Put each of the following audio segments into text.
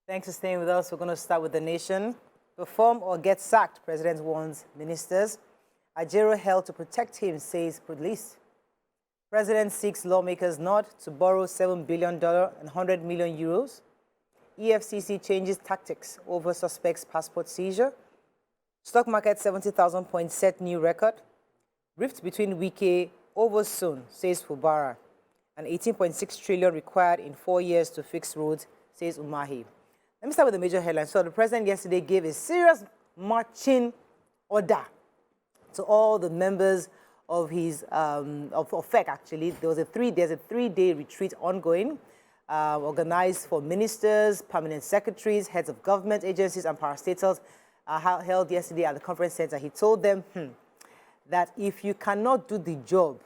Thanks for staying with us. We're going to start with the nation. Perform or get sacked, President warns ministers. Ajero held to protect him, says police. President seeks lawmakers not to borrow $7 billion and 100 million euros. EFCC changes tactics over suspect's passport seizure. Stock market 70,000 points set new record. Rift between Wike over soon, says Fubara. And 18.6 trillion required in 4 years to fix roads, says Umahi. Let me start with the major headlines. So the president yesterday gave a serious marching order to all the members of his of FEC. Actually, there's a three-day retreat ongoing, organized for ministers, permanent secretaries, heads of government agencies, and parastatals. Held yesterday at the conference center. He told them that if you cannot do the job,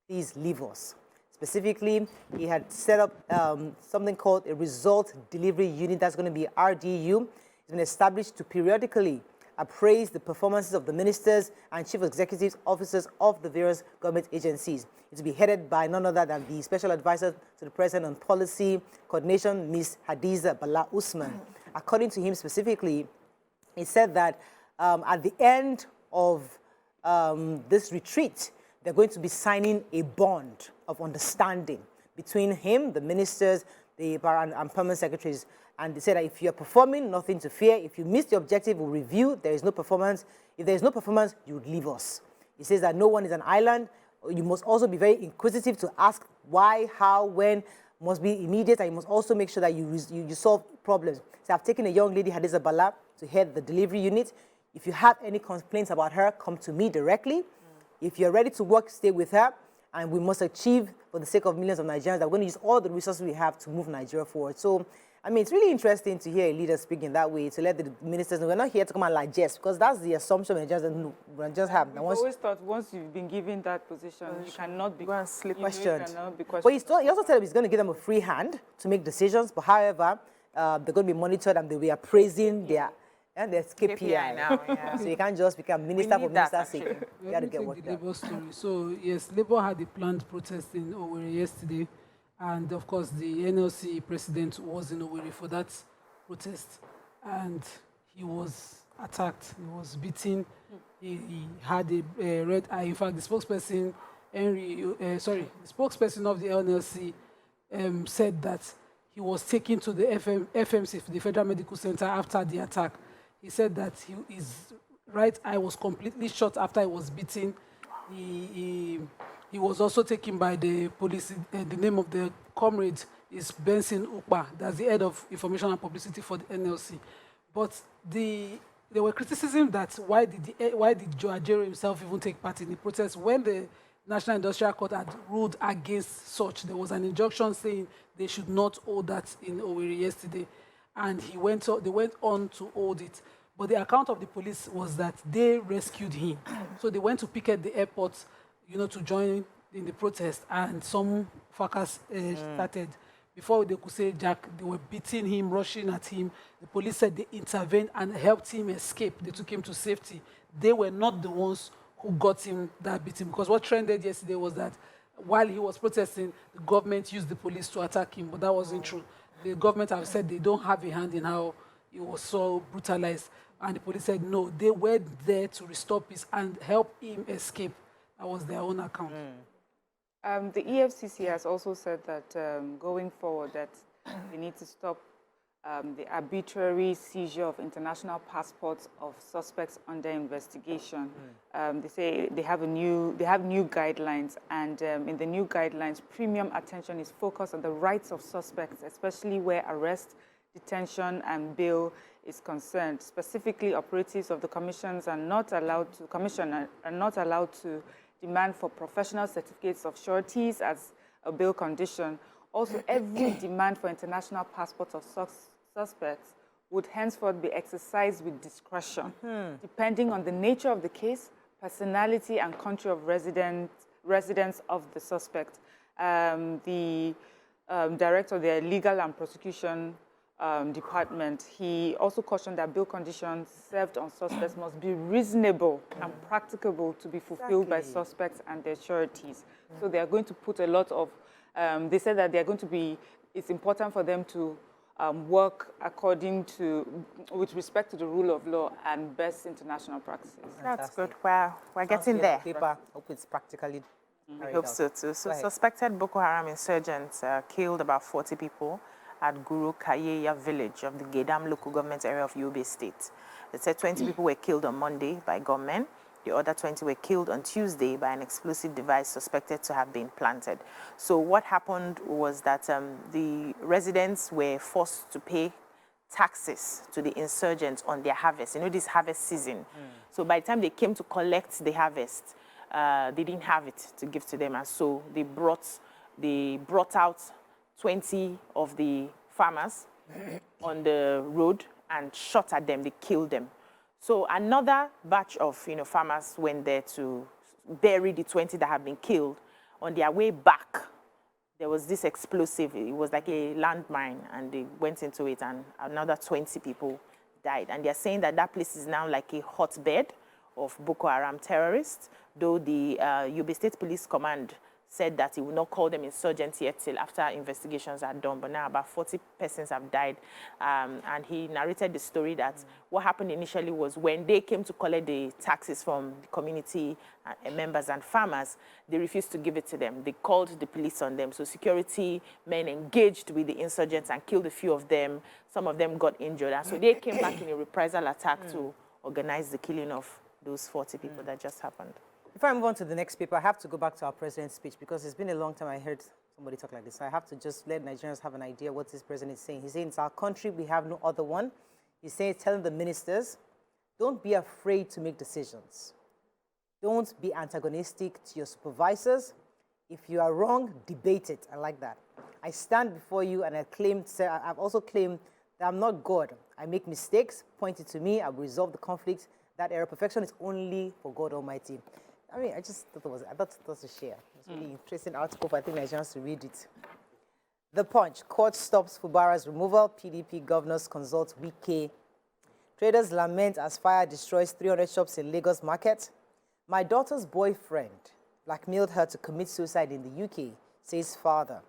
please leave us. Specifically, he had set up something called a result delivery unit that's going to be RDU. It's been established to periodically appraise the performances of the ministers and chief executive officers of the various government agencies. It's to be headed by none other than the special advisor to the president on policy coordination, Ms. Hadiza Bala Usman. According to him specifically, he said that at the end of this retreat, they're going to be signing a bond of understanding between him, the ministers, and permanent secretaries. And they said that if you're performing, nothing to fear. If you miss the objective, we'll review. There is no performance. If there is no performance, you would leave us. He says that no one is an island. You must also be very inquisitive to ask why, how, when. Must be immediate, and you must also make sure that you solve problems. So I've taken a young lady, Hadiza Bala, to head the delivery unit. If you have any complaints about her, come to me directly. If you're ready to work, stay with her. And we must achieve, for the sake of millions of Nigerians, that we're going to use all the resources we have to move Nigeria forward. So, I mean, it's really interesting to hear a leader speaking that way, to let the ministers know we're not here to come and digest, because that's the assumption we just have. I've always thought once you've been given that position, you cannot be questioned. But he also said he's going to give them a free hand to make decisions, but however, they're going to be monitored and they'll be appraising their KPI now. Yeah. So you can't just become minister for minister's sake. You got to get work done. So, yes, Labour had a planned protest in Owerri yesterday. And, of course, the NLC president was in Owerri for that protest. And he was attacked. He was beaten. He had a red eye. In fact, the spokesperson, the spokesperson of the NLC said that he was taken to the FMC, the Federal Medical Center, after the attack. He said that his right eye was completely shut after he was beaten. He was also taken by the police. The name of the comrade is Benson Ukpa. That's the head of information and publicity for the NLC. But there were criticism that why did Joe Ajero himself even take part in the protest when the National Industrial Court had ruled against such. There was an injunction saying they should not hold that in Owerri yesterday. And they went on to hold it. But the account of the police was that they rescued him. So they went to picket the airport, to join in the protest, and some fracas started. Before they could say Jack, they were beating him, rushing at him. The police said they intervened and helped him escape. They took him to safety. They were not the ones who got him that beating, because what trended yesterday was that while he was protesting, the government used the police to attack him, but that wasn't true. The government have said they don't have a hand in how he was so brutalized. And the police said, no, they were there to restore peace and help him escape. That was their own account. The EFCC has also said that going forward that they need to stop the arbitrary seizure of international passports of suspects under investigation. They say they have new guidelines, and in the new guidelines, premium attention is focused on the rights of suspects, especially where arrest, detention, and bail is concerned. Specifically, operatives of the commissions are not allowed to demand for professional certificates of sureties as a bail condition. Also, every demand for international passports of suspects would henceforth be exercised with discretion, depending on the nature of the case, personality, and country of residence of the suspect. The director of the Legal and Prosecution Department, he also cautioned that bail conditions served on suspects must be reasonable and practicable to be fulfilled by suspects and their sureties. So they are going to put a lot of, they said that they are going to be, it's important for them to work according to, with respect to the rule of law and best international practices. That's good. We're getting there. Paper. Hope it's practically. I hope so too. So suspected Boko Haram insurgents killed about 40 people at Guru Kayeya village of the Gedam local government area of Yobe State. They said 20 people were killed on Monday by gunmen. The other 20 were killed on Tuesday by an explosive device suspected to have been planted. So what happened was that the residents were forced to pay taxes to the insurgents on their harvest. You know, this harvest season. So by the time they came to collect the harvest, they didn't have it to give to them. And so they brought out 20 of the farmers on the road and shot at them. They killed them. So another batch of farmers went there to bury the 20 that had been killed. On their way back, there was this explosive. It was like a landmine, and they went into it, and another 20 people died. And they're saying that that place is now like a hotbed of Boko Haram terrorists, though the Yobe State Police Command said that he would not call them insurgents yet till after investigations are done. But now about 40 persons have died. And he narrated the story that what happened initially was when they came to collect the taxes from the community members and farmers, they refused to give it to them. They called the police on them. So security men engaged with the insurgents and killed a few of them. Some of them got injured. And so they came back in a reprisal attack to organize the killing of those 40 people that just happened. Before I move on to the next paper, I have to go back to our president's speech because it's been a long time I heard somebody talk like this. So I have to just let Nigerians have an idea what this president is saying. He's saying it's our country, we have no other one. He's saying, telling the ministers, don't be afraid to make decisions. Don't be antagonistic to your supervisors. If you are wrong, debate it. I like that. I stand before you and I've also claimed that I'm not God. I make mistakes, point it to me, I will resolve the conflict. That error, perfection is only for God Almighty. I mean, I thought it was a share. It's a really interesting article, but I think Nigerians to read it. The Punch. Court stops Fubara's removal. PDP governors consult Wike. Traders lament as fire destroys 300 shops in Lagos market. My daughter's boyfriend blackmailed her to commit suicide in the UK, says father.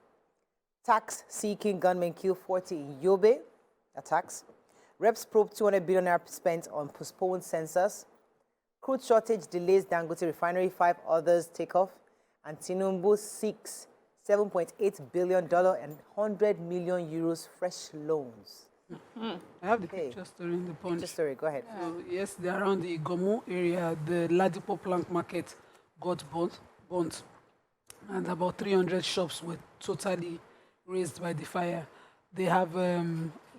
Tax-seeking gunmen kill 40 in Yobe. Attacks. Reps probe 200 billion naira spent on postponed census. Crude shortage delays Dangote refinery, 5 others take off. And Tinubu seeks $7.8 billion and 100 million euros fresh loans. I have the picture story in the Punch. Picture story, go ahead. So, yes, they're around the Gomu area. The Ladipo Plank Market got burnt. And about 300 shops were totally razed by the fire. They have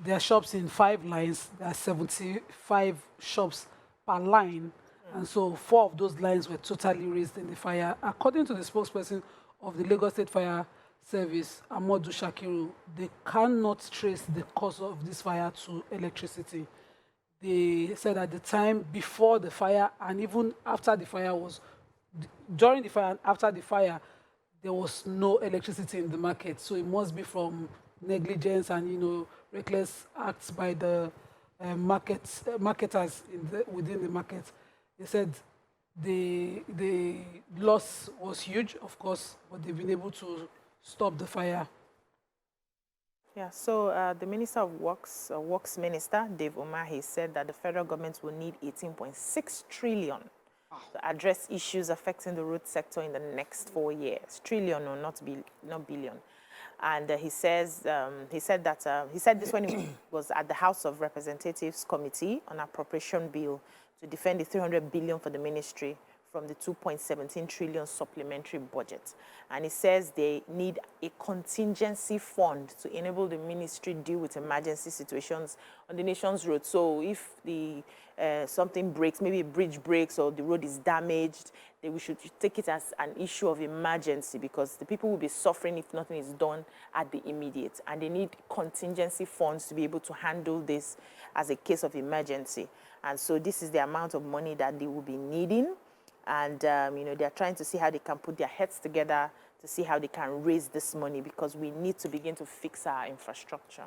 their shops in 5 lines. There are 75 shops per line. And so 4 of those lines were totally razed in the fire. According to the spokesperson of the Lagos State Fire Service, Amodu Shakiru, they cannot trace the cause of this fire to electricity. They said at the time before the fire and even after the fire during the fire and after the fire, there was no electricity in the market. So it must be from negligence and, reckless acts by the marketers within the market. They said the loss was huge, of course, but they've been able to stop the fire. Yeah, so the Minister of Works Minister, Dave Umahi, said that the federal government will need 18.6 trillion to address issues affecting the road sector in the next 4 years. Trillion, or not billion. And he said this when he was at the House of Representatives Committee on Appropriation Bill to defend the 300 billion for the ministry from the 2.17 trillion supplementary budget. And he says they need a contingency fund to enable the ministry deal with emergency situations on the nation's road. So if something breaks, maybe a bridge breaks or the road is damaged, we should take it as an issue of emergency because the people will be suffering if nothing is done at the immediate. And they need contingency funds to be able to handle this as a case of emergency. And so this is the amount of money that they will be needing. And, they're trying to see how they can put their heads together to see how they can raise this money because we need to begin to fix our infrastructure.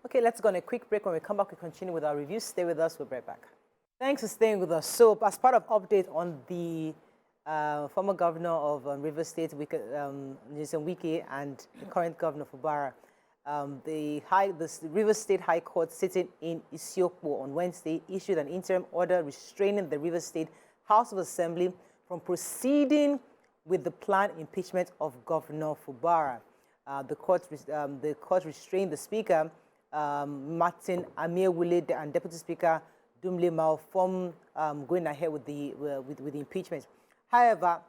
Okay, let's go on a quick break. When we come back, we continue with our review. Stay with us. We'll be right back. Thanks for staying with us. So, as part of update on the former governor of Rivers State, Wike, and the current governor, Fubara, The Rivers State High Court sitting in Isiokpo on Wednesday issued an interim order restraining the Rivers State House of Assembly from proceeding with the planned impeachment of Governor Fubara. The court restrained the Speaker, Martin Amiewule, and Deputy Speaker Dumle Mao from going ahead with the impeachment. However,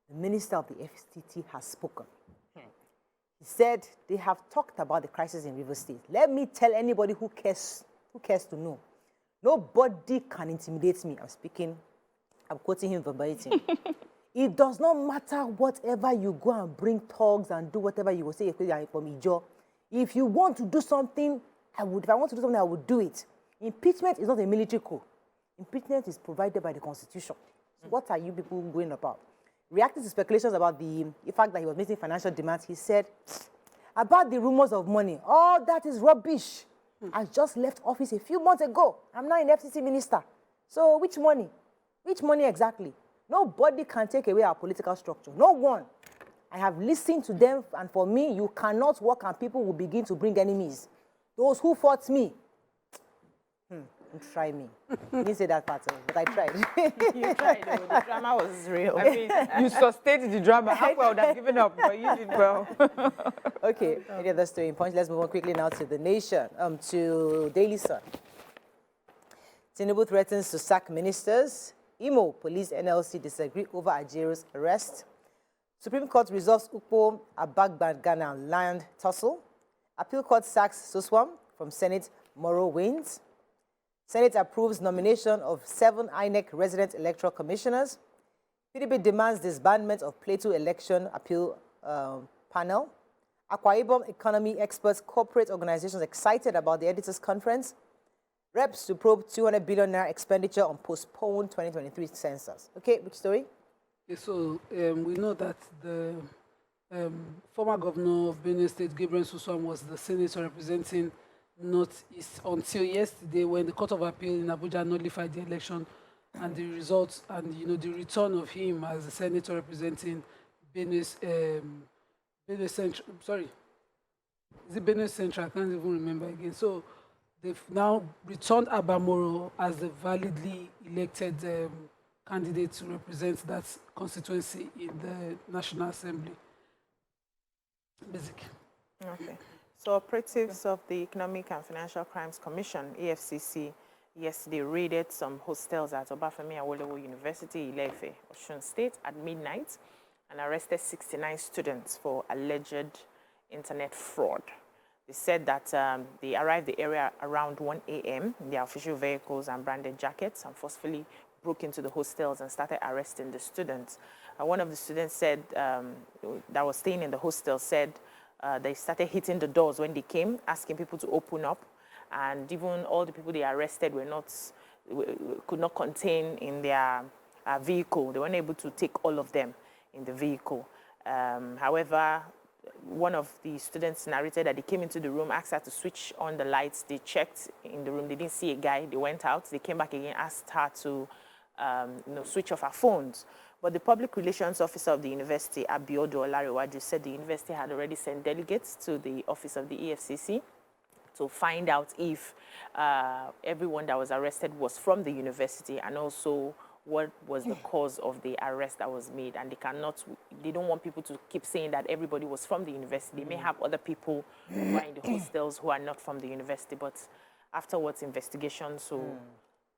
the Minister of the FCT has spoken. He said they have talked about the crisis in Rivers State. Let me tell anybody who cares to know. Nobody can intimidate me. I'm quoting him verbatim. It does not matter whatever you go and bring thugs and do whatever you will say from Ijo. If you want to do something, I would. If I want to do something, I would do it. Impeachment is not a military coup. Impeachment is provided by the Constitution. So what are you people going about? Reacting to speculations about the fact that he was making financial demands, he said, about the rumors of money, all that is rubbish. I just left office a few months ago. I'm now an FCC minister. So which money? Which money exactly? Nobody can take away our political structure. No one. I have listened to them, and for me, you cannot work and people will begin to bring enemies. Those who fought me, try me. You didn't say that part, but I tried. You tried, though. The drama was real. I mean, you sustained the drama. Halfway I would have given up, but you did well. Okay, any other story in Punch? Let's move on quickly now to The Nation, to Daily Sun. Tinubu threatens to sack ministers. Imo police NLC disagree over Ajero's arrest. Supreme Court resolves Ukpo Abagbagana land tussle. Appeal Court sacks Soswam from Senate. Moro wins. Senate approves nomination of 7 INEC resident electoral commissioners. PDP demands disbandment of Plateau election appeal panel. Akwa Ibom economy experts, corporate organizations excited about the editors' conference. Reps to probe 200 billion naira expenditure on postponed 2023 census. Okay, which story? Okay, so we know that the former governor of Benue State, Gabriel Suswam, was the senator representing Northeast until yesterday, when the Court of Appeal in Abuja nullified the election, and the results and the return of him as the senator representing Benue Central. Sorry, is it Benue Central? I can't even remember again. So they've now returned Abamoro as the validly elected candidate to represent that constituency in the National Assembly. Basic. Okay. So operatives of the Economic and Financial Crimes Commission, EFCC, yesterday raided some hostels at Obafemi Awolowo University, Ile-Ife, Osun State at midnight and arrested 69 students for alleged internet fraud. They said that they arrived the area around 1 a.m. in their official vehicles and branded jackets and forcefully broke into the hostels and started arresting the students. One of the students said, that was staying in the hostel, said they started hitting the doors when they came, asking people to open up. And even all the people they arrested could not contain in their vehicle. They weren't able to take all of them in the vehicle. However, one of the students narrated that they came into the room, asked her to switch on the lights. They checked in the room. They didn't see a guy. They went out. They came back again, asked her to switch off her phones. But the public relations officer of the university, Abiodun, said the university had already sent delegates to the office of the EFCC to find out if everyone that was arrested was from the university, and also what was the cause of the arrest that was made. And they don't want people to keep saying that everybody was from the university. They may have other people who are in the hostels who are not from the university, but afterwards investigations will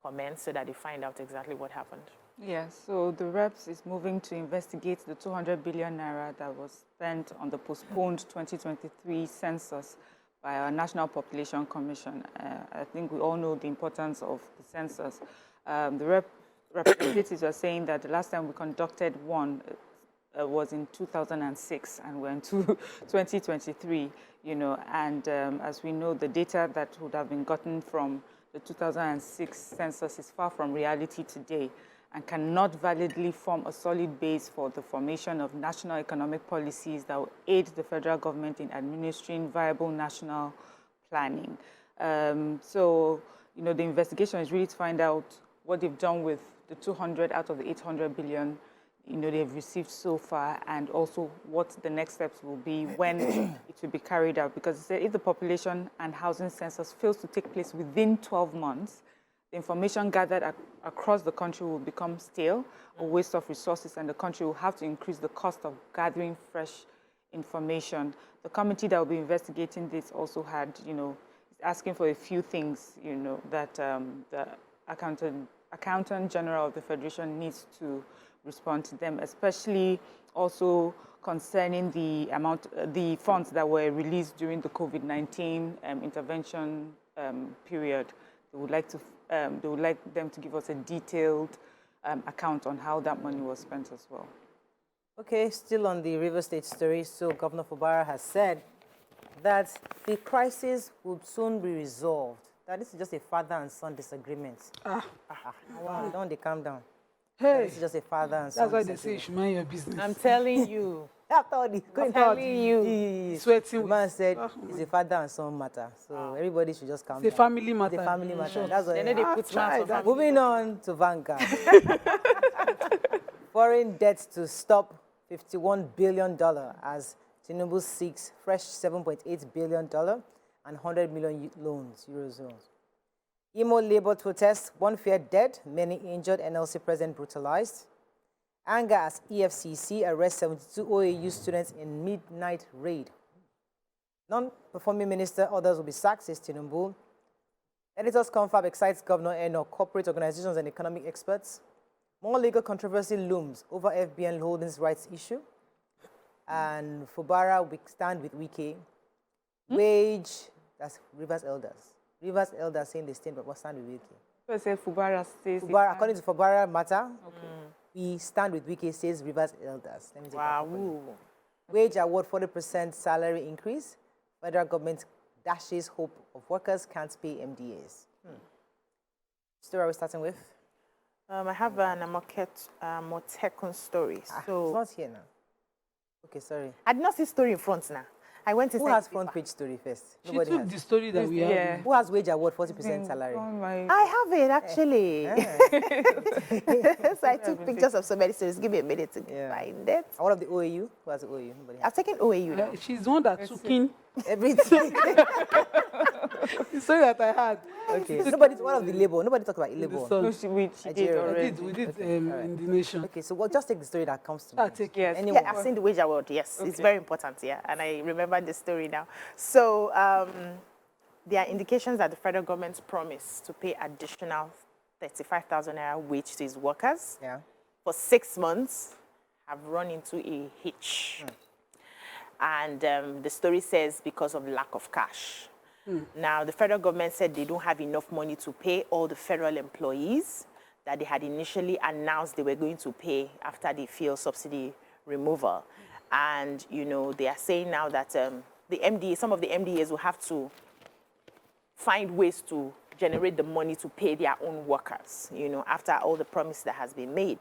commence so that they find out exactly what happened. Yes, so the reps is moving to investigate the 200 billion naira that was spent on the postponed 2023 census by our National Population Commission. I think we all know the importance of the census. The representatives are saying that the last time we conducted one was in 2006, and we're into 2023, and as we know, the data that would have been gotten from the 2006 census is far from reality today and cannot validly form a solid base for the formation of national economic policies that will aid the federal government in administering viable national planning. So, the investigation is really to find out what they've done with the 200 out of the 800 billion they've received so far, and also what the next steps will be when it will be carried out. Because if the population and housing census fails to take place within 12 months, the information gathered across the country will become stale, a waste of resources, and the country will have to increase the cost of gathering fresh information. The committee that will be investigating this also had, asking for a few things, that the Accountant General of the Federation needs to respond to them, especially also concerning the funds that were released during the COVID-19 intervention period. They would like them to give us a detailed account on how that money was spent as well. Okay, still on the River State story. So Governor Fubara has said that the crisis would soon be resolved. That this is just a father and son disagreement. Don't they calm down? Hey, this is just a father and son. That's why they say you should mind your business. I'm telling you. After all this, I'm telling you. Sweating. The man said it's a father and son matter. So everybody should just calm down. It's a family matter. It's a family matter. That's what They know they put mouth on. Moving on to Vanguard. Foreign debt to stop $51 billion as Tinubu seeks fresh $7.8 billion and 100 million loans, Eurozones. Imo labor protests, one feared dead, many injured, NLC president brutalized. Anger as EFCC arrests 72 OAU students in midnight raid. Non-performing minister, others will be sacked, says Tinubu. Editors confab excites Governor Eno, corporate organizations and economic experts. More legal controversy looms over FBN Holdings rights issue. And Fubara will stand with Wike. Wage, that's Rivers Elders. Rivers Elders saying they stand with Wike. So say Fubara says... Fubara, according to Fubara matter, we stand with Wike, says Rivers Elders. Let me take Wow. Wage award 40% salary increase. Federal government dashes hope of workers can't pay MDAs. Story are we starting with? I have an Amotekun story. It's So not here now. Okay, sorry. I did not see story in front now. I went to Who has front page story first? She Nobody took has. the story that we have. Yeah. Who has wage award 40% salary? I have it actually. So I took pictures of so many stories. Give me a minute to find it. All of the OAU? Who has the OAU? Nobody has. I've taken OAU now. She's the one that took in Everything. the story that I had. Okay. Nobody's one of the labor. Nobody talked about The labor. son. No, she did Nigeria. already. We did Okay, all right. in the nation. Okay, so we'll just take the story that comes to mind. Take Yes. Anyone? Yeah, I've seen the wage award. Yes, it's very important. Yeah, and I remember the story now. So there are indications that the federal government's promise to pay additional 35,000 naira wage to its workers for 6 months have run into a hitch. And the story says because of lack of cash. Now, the federal government said they don't have enough money to pay all the federal employees that they had initially announced they were going to pay after the fuel subsidy removal. And, they are saying now that some of the MDAs will have to find ways to generate the money to pay their own workers, after all the promise that has been made.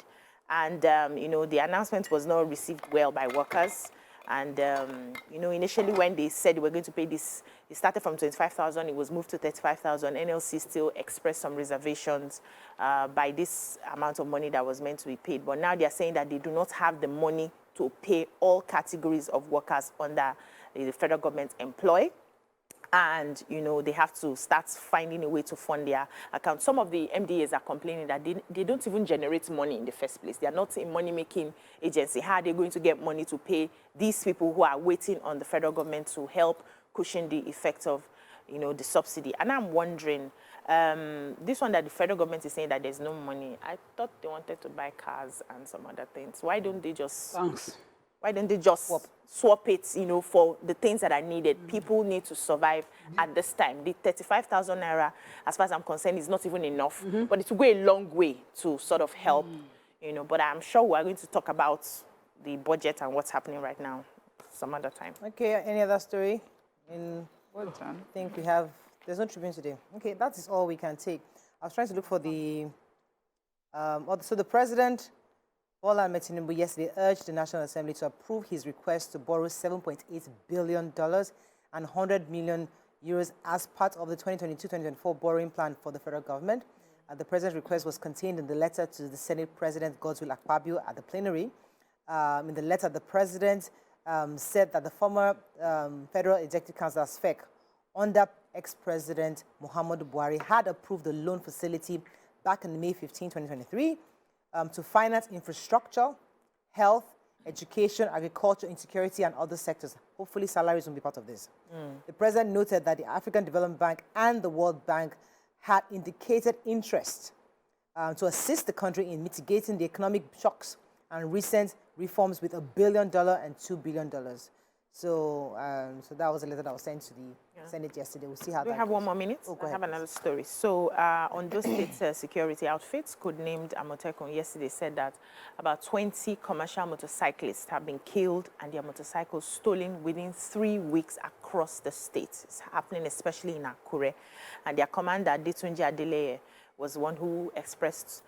And, the announcement was not received well by workers. And, initially when they said they were going to pay this, it started from 25,000, it was moved to 35,000. NLC still expressed some reservations by this amount of money that was meant to be paid. But now they're saying that they do not have the money to pay all categories of workers under the federal government employ. And, they have to start finding a way to fund their account. Some of the MDAs are complaining that they don't even generate money in the first place. They are not a money-making agency. How are they going to get money to pay these people who are waiting on the federal government to help cushion the effect of, the subsidy? And I'm wondering, this one that the federal government is saying that there's no money, I thought they wanted to buy cars and some other things. Why don't they just... Thanks. Why don't they just swap it, for the things that are needed? People need to survive at this time. The 35,000 naira, as far as I'm concerned, is not even enough. But it will go a long way to sort of help, But I'm sure we're going to talk about the budget and what's happening right now some other time. Okay, any other story? Well done. I think we have, there's no Tribune today. Okay, that is all we can take. I was trying to look for the, so the president, Bola Ahmed Tinubu, yesterday urged the National Assembly to approve his request to borrow $7.8 billion and 100 million euros as part of the 2022-2024 borrowing plan for the federal government. The president's request was contained in the letter to the Senate President Godswill Akpabio at the plenary. In the letter, the president said that the former Federal Executive Council, SFEC, under ex-president Muhammadu Buhari, had approved the loan facility back on May 15, 2023, to finance infrastructure, health, education, agriculture, insecurity, and other sectors. Hopefully, salaries will be part of this. The president noted that the African Development Bank and the World Bank had indicated interest to assist the country in mitigating the economic shocks and recent reforms with $1 billion and $2 billion. So, so that was a letter that was sent to the Senate yesterday. We'll see how Do that we have goes. one more minute? Oh, go I ahead, have another story. So, Ondo State security outfits, codenamed Amotekun, yesterday said that about 20 commercial motorcyclists have been killed and their motorcycles stolen within 3 weeks across the state. It's happening especially in Akure. And their commander, Detunji Adeleye, was the one who expressed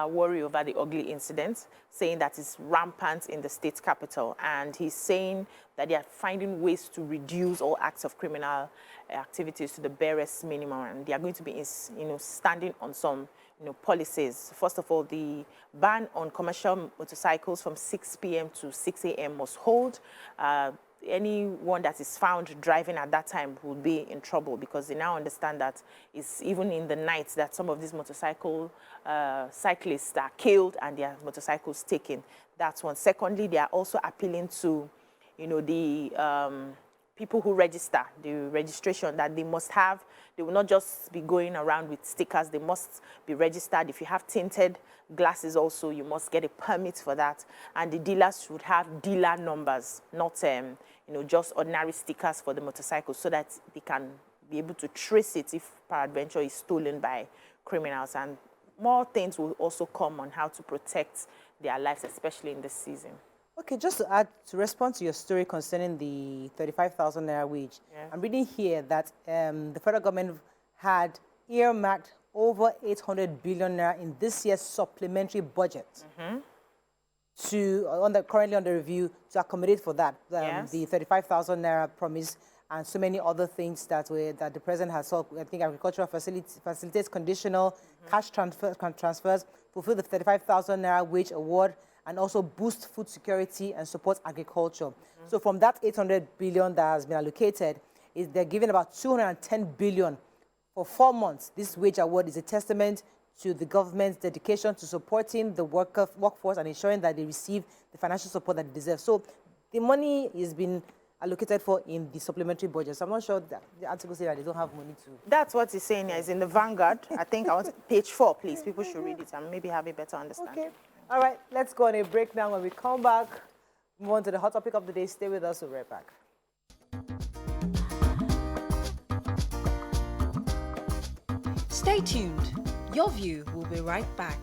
worry over the ugly incident, saying that it's rampant in the state capital. And he's saying that they are finding ways to reduce all acts of criminal activities to the barest minimum. And they are going to be, standing on some, policies. First of all, the ban on commercial motorcycles from 6 p.m. to 6 a.m. must hold. Anyone that is found driving at that time will be in trouble, because they now understand that it's even in the night that some of these motorcycle cyclists are killed and their motorcycles taken. That's one. Secondly, they are also appealing to, the people who register, the registration that they must have. They will not just be going around with stickers. They must be registered. If you have tinted glasses also, you must get a permit for that. And the dealers should have dealer numbers, not just ordinary stickers for the motorcycle, so that they can be able to trace it if peradventure is stolen by criminals. And more things will also come on how to protect their lives, especially in this season. Okay, just to add, to respond to your story concerning the 35,000 naira wage, I'm reading here that the federal government had earmarked over 800 billion naira in this year's supplementary budget currently under review to accommodate for that. The 35,000 naira promise and so many other things that the president has sought. I think agricultural facilitates conditional cash transfers, fulfill the 35,000 naira wage award, and also boost food security and support agriculture. So from that 800 billion that has been allocated, they're giving about 210 billion for 4 months. This wage award is a testament to the government's dedication to supporting the workforce and ensuring that they receive the financial support that they deserve. So the money is being allocated for in the supplementary budget. So I'm not sure that the article says that they don't have money to. That's what he's saying here. It's in the Vanguard. I think I want page 4, please. People should read it and maybe have a better understanding. Okay. All right, let's go on a break now. When we come back, move on to the hot topic of the day. Stay with us. We'll be right back. Stay tuned. Your View will be right back.